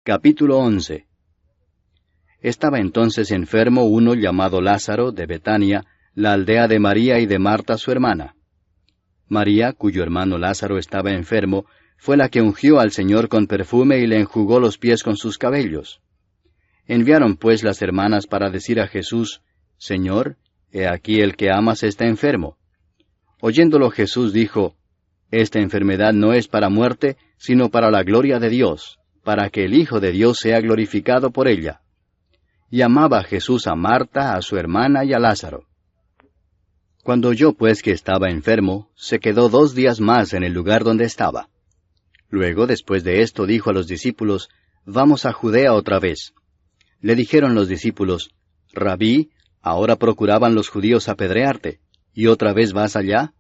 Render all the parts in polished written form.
Capítulo 11. Estaba entonces enfermo uno llamado Lázaro, de Betania, la aldea de María y de Marta su hermana. María, cuyo hermano Lázaro estaba enfermo, fue la que ungió al Señor con perfume y le enjugó los pies con sus cabellos. Enviaron pues las hermanas para decir a Jesús, Señor, he aquí el que amas está enfermo. Oyéndolo Jesús dijo, Esta enfermedad no es para muerte, sino para la gloria de Dios, para que el Hijo de Dios sea glorificado por ella. Y amaba Jesús a Marta, a su hermana y a Lázaro. Cuando oyó pues que estaba enfermo, se quedó 2 días más en el lugar donde estaba. Luego, después de esto, dijo a los discípulos, Vamos a Judea otra vez. Le dijeron los discípulos, Rabí, ahora procuraban los judíos apedrearte, ¿y otra vez vas allá?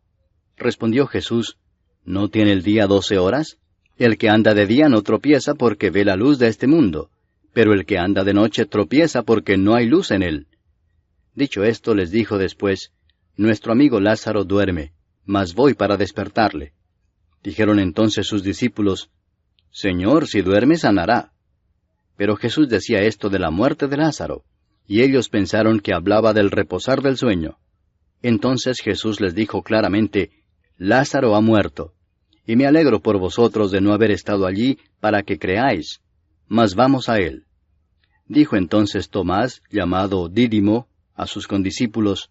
Respondió Jesús, ¿no tiene el día 12 horas? El que anda de día no tropieza porque ve la luz de este mundo, pero el que anda de noche tropieza porque no hay luz en él. Dicho esto, les dijo después, Nuestro amigo Lázaro duerme, mas voy para despertarle. Dijeron entonces sus discípulos, Señor, si duerme sanará. Pero Jesús decía esto de la muerte de Lázaro, y ellos pensaron que hablaba del reposar del sueño. Entonces Jesús les dijo claramente, Lázaro ha muerto, y me alegro por vosotros de no haber estado allí para que creáis, mas vamos a él. Dijo entonces Tomás, llamado Dídimo, a sus condiscípulos,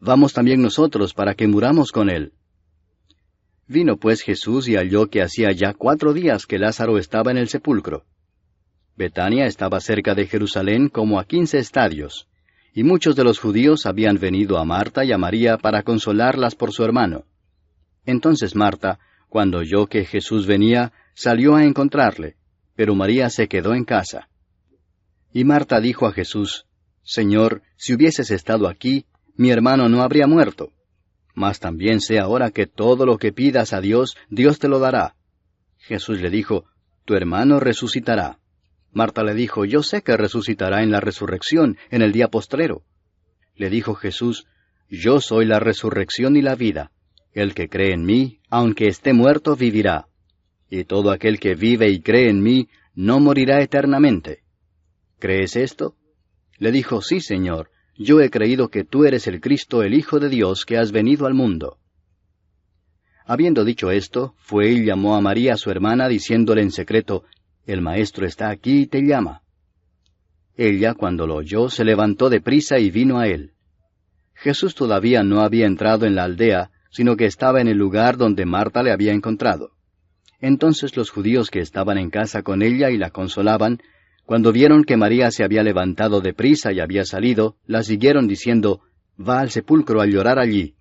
Vamos también nosotros para que muramos con él. Vino pues Jesús y halló que hacía ya 4 días que Lázaro estaba en el sepulcro. Betania estaba cerca de Jerusalén como a 15 estadios, y muchos de los judíos habían venido a Marta y a María para consolarlas por su hermano. Entonces Marta, cuando oyó que Jesús venía, salió a encontrarle, pero María se quedó en casa. Y Marta dijo a Jesús, Señor, si hubieses estado aquí, mi hermano no habría muerto. Mas también sé ahora que todo lo que pidas a Dios, Dios te lo dará. Jesús le dijo, Tu hermano resucitará. Marta le dijo, Yo sé que resucitará en la resurrección, en el día postrero. Le dijo Jesús, Yo soy la resurrección y la vida. El que cree en mí, aunque esté muerto, vivirá. Y todo aquel que vive y cree en mí, no morirá eternamente. ¿Crees esto? Le dijo, Sí, Señor, yo he creído que tú eres el Cristo, el Hijo de Dios, que has venido al mundo. Habiendo dicho esto, fue y llamó a María su hermana, diciéndole en secreto, El Maestro está aquí y te llama. Ella, cuando lo oyó, se levantó de prisa y vino a él. Jesús todavía no había entrado en la aldea, sino que estaba en el lugar donde Marta le había encontrado. Entonces los judíos que estaban en casa con ella y la consolaban, cuando vieron que María se había levantado de prisa y había salido, la siguieron diciendo, Va al sepulcro a llorar allí.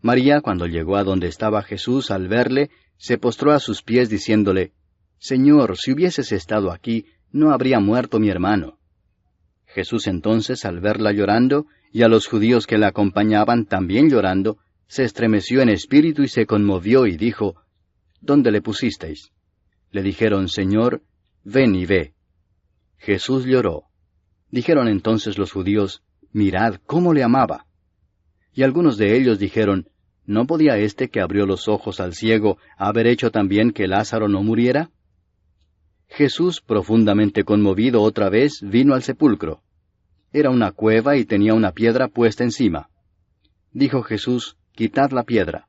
María, cuando llegó a donde estaba Jesús, al verle, se postró a sus pies diciéndole, Señor, si hubieses estado aquí, no habría muerto mi hermano. Jesús entonces, al verla llorando, y a los judíos que la acompañaban también llorando, se estremeció en espíritu y se conmovió y dijo, ¿Dónde le pusisteis? Le dijeron, Señor, ven y ve. Jesús lloró. Dijeron entonces los judíos, Mirad cómo le amaba. Y algunos de ellos dijeron, ¿No podía éste que abrió los ojos al ciego haber hecho también que Lázaro no muriera? Jesús, profundamente conmovido otra vez, vino al sepulcro. Era una cueva y tenía una piedra puesta encima. Dijo Jesús, Quitad la piedra.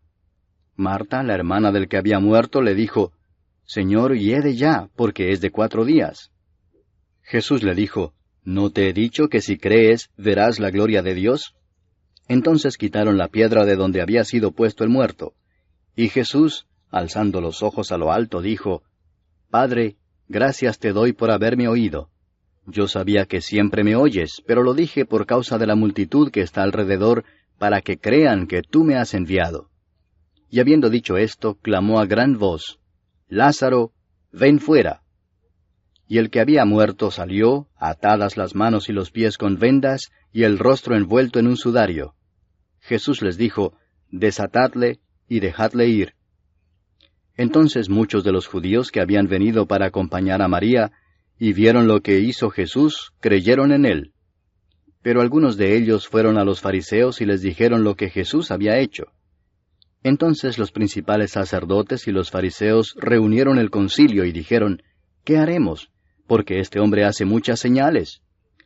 Marta, la hermana del que había muerto, le dijo, Señor, hiede ya, porque es de 4 días. Jesús le dijo, ¿No te he dicho que si crees, verás la gloria de Dios? Entonces quitaron la piedra de donde había sido puesto el muerto. Y Jesús, alzando los ojos a lo alto, dijo, Padre, gracias te doy por haberme oído. Yo sabía que siempre me oyes, pero lo dije por causa de la multitud que está alrededor, para que crean que tú me has enviado. Y habiendo dicho esto, clamó a gran voz, Lázaro, ven fuera. Y el que había muerto salió, atadas las manos y los pies con vendas, y el rostro envuelto en un sudario. Jesús les dijo, Desatadle y dejadle ir. Entonces muchos de los judíos que habían venido para acompañar a María, y vieron lo que hizo Jesús, creyeron en él. Pero algunos de ellos fueron a los fariseos y les dijeron lo que Jesús había hecho. Entonces los principales sacerdotes y los fariseos reunieron el concilio y dijeron, ¿Qué haremos? porque este hombre hace muchas señales.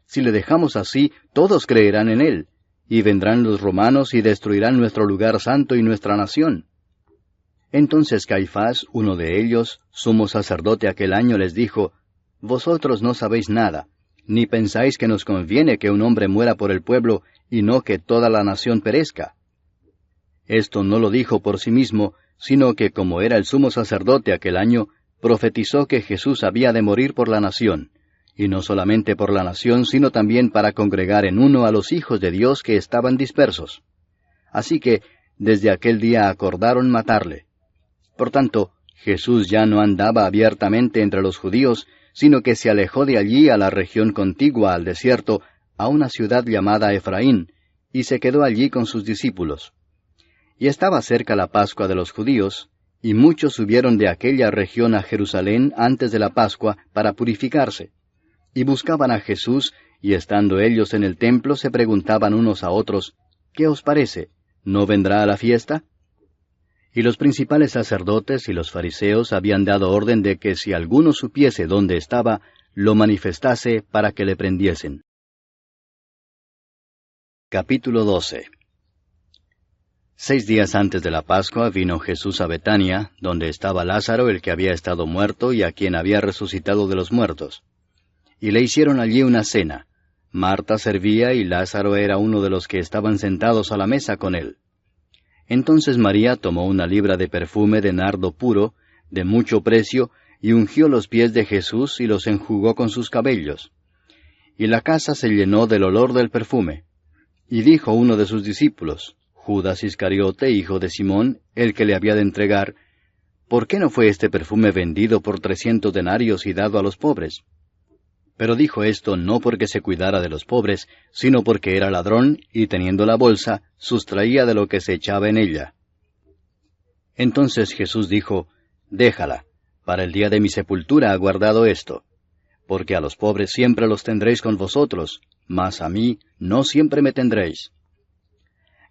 Si le dejamos así, todos creerán en él, y vendrán los romanos y destruirán nuestro lugar santo y nuestra nación». Entonces Caifás, uno de ellos, sumo sacerdote aquel año, les dijo: «Vosotros no sabéis nada, ni pensáis que nos conviene que un hombre muera por el pueblo, y no que toda la nación perezca». Esto no lo dijo por sí mismo, sino que como era el sumo sacerdote aquel año, profetizó que Jesús había de morir por la nación, y no solamente por la nación, sino también para congregar en uno a los hijos de Dios que estaban dispersos. Así que, desde aquel día acordaron matarle. Por tanto, Jesús ya no andaba abiertamente entre los judíos, sino que se alejó de allí a la región contigua al desierto, a una ciudad llamada Efraín, y se quedó allí con sus discípulos. Y estaba cerca la Pascua de los judíos, y muchos subieron de aquella región a Jerusalén antes de la Pascua para purificarse. Y buscaban a Jesús, y estando ellos en el templo se preguntaban unos a otros: «¿Qué os parece? ¿No vendrá a la fiesta?». Y los principales sacerdotes y los fariseos habían dado orden de que si alguno supiese dónde estaba, lo manifestase para que le prendiesen. Capítulo 12. 6 días antes de la Pascua vino Jesús a Betania, donde estaba Lázaro, el que había estado muerto y a quien había resucitado de los muertos. Y le hicieron allí una cena. Marta servía y Lázaro era uno de los que estaban sentados a la mesa con él. Entonces María tomó una libra de perfume de nardo puro, de mucho precio, y ungió los pies de Jesús y los enjugó con sus cabellos. Y la casa se llenó del olor del perfume. Y dijo uno de sus discípulos, Judas Iscariote, hijo de Simón, el que le había de entregar: «¿Por qué no fue este perfume vendido por 300 denarios y dado a los pobres?». Pero dijo esto no porque se cuidara de los pobres, sino porque era ladrón, y teniendo la bolsa, sustraía de lo que se echaba en ella. Entonces Jesús dijo: «Déjala, para el día de mi sepultura ha guardado esto. Porque a los pobres siempre los tendréis con vosotros, mas a mí no siempre me tendréis».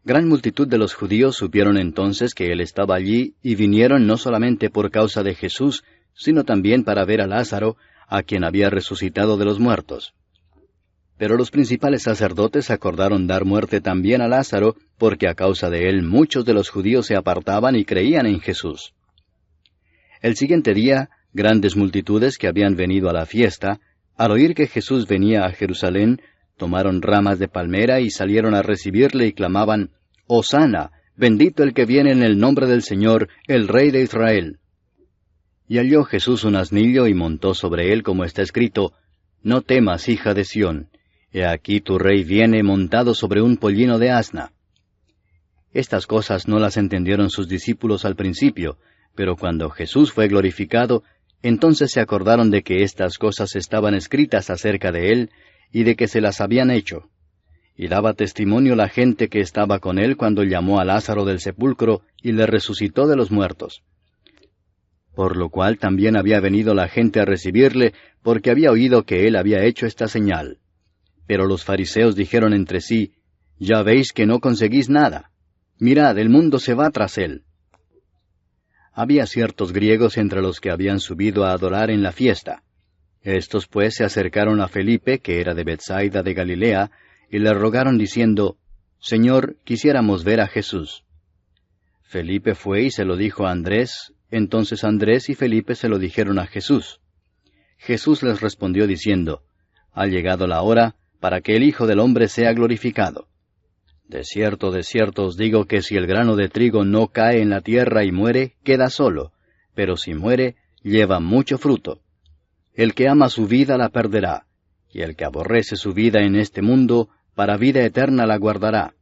Gran multitud de los judíos supieron entonces que él estaba allí, y vinieron no solamente por causa de Jesús, sino también para ver a Lázaro, a quien había resucitado de los muertos. Pero los principales sacerdotes acordaron dar muerte también a Lázaro, porque a causa de él muchos de los judíos se apartaban y creían en Jesús. El siguiente día, grandes multitudes que habían venido a la fiesta, al oír que Jesús venía a Jerusalén, tomaron ramas de palmera y salieron a recibirle y clamaban: «Hosana, bendito el que viene en el nombre del Señor, el Rey de Israel». Y halló Jesús un asnillo y montó sobre él, como está escrito: «No temas, hija de Sión, he aquí tu rey viene montado sobre un pollino de asna». Estas cosas no las entendieron sus discípulos al principio, pero cuando Jesús fue glorificado, entonces se acordaron de que estas cosas estaban escritas acerca de él, y de que se las habían hecho. Y daba testimonio la gente que estaba con él cuando llamó a Lázaro del sepulcro y le resucitó de los muertos. Por lo cual también había venido la gente a recibirle, porque había oído que él había hecho esta señal. Pero los fariseos dijeron entre sí: «Ya veis que no conseguís nada. Mirad, el mundo se va tras él». Había ciertos griegos entre los que habían subido a adorar en la fiesta. Estos pues se acercaron a Felipe, que era de Betsaida de Galilea, y le rogaron diciendo: «Señor, quisiéramos ver a Jesús». Felipe fue y se lo dijo a Andrés. Entonces Andrés y Felipe se lo dijeron a Jesús. Jesús les respondió diciendo: «Ha llegado la hora para que el Hijo del Hombre sea glorificado. De cierto os digo que si el grano de trigo no cae en la tierra y muere, queda solo, pero si muere, lleva mucho fruto. El que ama su vida la perderá, y el que aborrece su vida en este mundo, para vida eterna la guardará.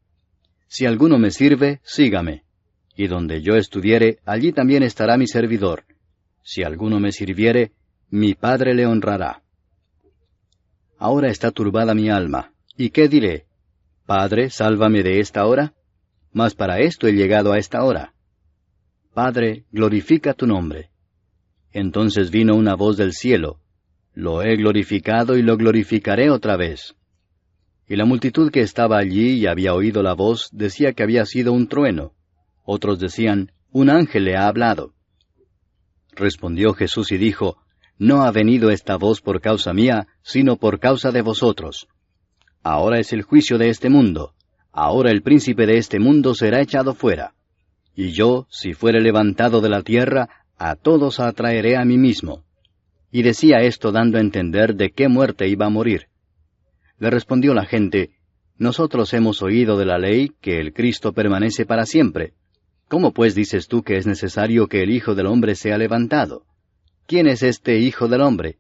Si alguno me sirve, sígame. Y donde yo estuviere, allí también estará mi servidor. Si alguno me sirviere, mi Padre le honrará. Ahora está turbada mi alma. ¿Y qué diré? Padre, sálvame de esta hora. Mas para esto he llegado a esta hora. Padre, glorifica tu nombre. Entonces vino una voz del cielo: Lo he glorificado y lo glorificaré otra vez. Y la multitud que estaba allí y había oído la voz decía que había sido un trueno. Otros decían: un ángel le ha hablado. Respondió Jesús y dijo: no ha venido esta voz por causa mía, sino por causa de vosotros. Ahora es el juicio de este mundo. Ahora el príncipe de este mundo será echado fuera. Y yo, si fuere levantado de la tierra, a todos atraeré a mí mismo. Y decía esto dando a entender de qué muerte iba a morir. Le respondió la gente, Nosotros hemos oído de la ley que el Cristo permanece para siempre. ¿Cómo pues dices tú que es necesario que el Hijo del Hombre sea levantado? ¿Quién es este Hijo del Hombre?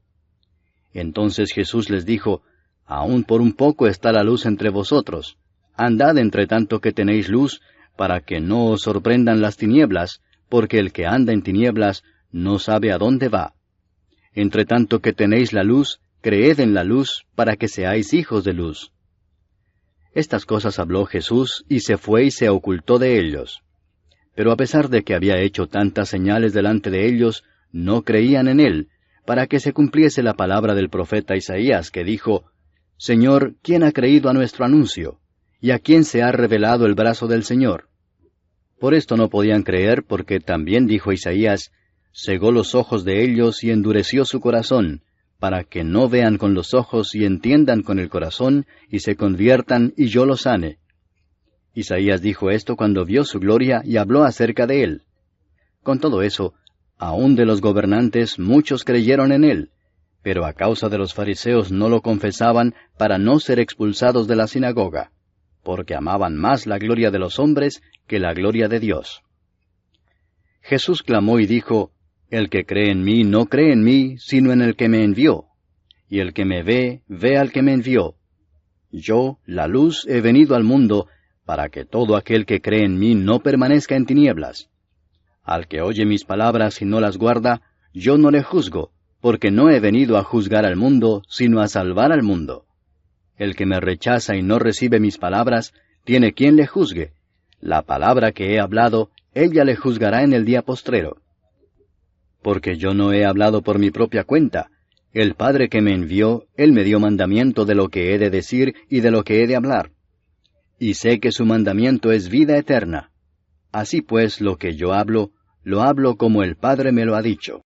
Entonces Jesús les dijo, Aún por un poco está la luz entre vosotros. Andad entre tanto que tenéis luz, para que no os sorprendan las tinieblas, porque el que anda en tinieblas no sabe a dónde va. Entre tanto que tenéis la luz, creed en la luz, para que seáis hijos de luz. Estas cosas habló Jesús, y se fue y se ocultó de ellos. Pero a pesar de que había hecho tantas señales delante de ellos, no creían en él, para que se cumpliese la palabra del profeta Isaías, que dijo, Señor, ¿quién ha creído a nuestro anuncio? ¿Y a quién se ha revelado el brazo del Señor? Por esto no podían creer, porque también dijo Isaías, cegó los ojos de ellos y endureció su corazón, para que no vean con los ojos y entiendan con el corazón, y se conviertan y yo los sane. Isaías dijo esto cuando vio su gloria y habló acerca de él. Con todo eso, aun de los gobernantes muchos creyeron en él, pero a causa de los fariseos no lo confesaban para no ser expulsados de la sinagoga, porque amaban más la gloria de los hombres que la gloria de Dios. Jesús clamó y dijo, El que cree en mí no cree en mí, sino en el que me envió. Y el que me ve, ve al que me envió. Yo, la luz, he venido al mundo, para que todo aquel que cree en mí no permanezca en tinieblas. Al que oye mis palabras y no las guarda, yo no le juzgo, porque no he venido a juzgar al mundo, sino a salvar al mundo. El que me rechaza y no recibe mis palabras, tiene quien le juzgue. La palabra que he hablado, ella le juzgará en el día postrero. Porque yo no he hablado por mi propia cuenta. El Padre que me envió, Él me dio mandamiento de lo que he de decir y de lo que he de hablar. Y sé que su mandamiento es vida eterna. Así pues, lo que yo hablo, lo hablo como el Padre me lo ha dicho.